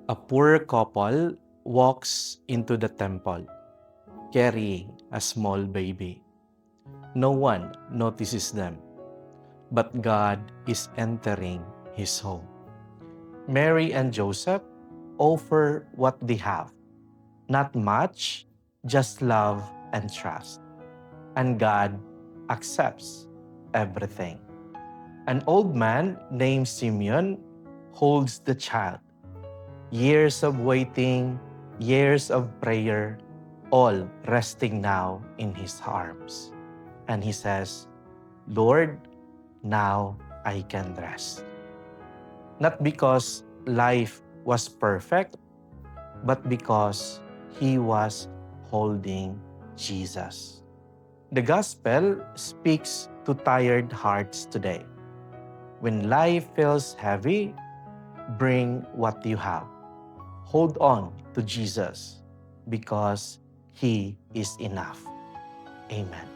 A poor couple walks into the temple carrying a small baby. No one notices them, but God is entering his home. Mary and Joseph offer what they have, not much, just love and trust. And God accepts everything. An old man named Simeon holds the child. Years of waiting, years of prayer, all resting now in his arms. And he says, Lord, now I can rest. Not because life was perfect, but because he was holding Jesus. The gospel speaks to tired hearts today. When life feels heavy, bring what you have. Hold on to Jesus because he is enough. Amen.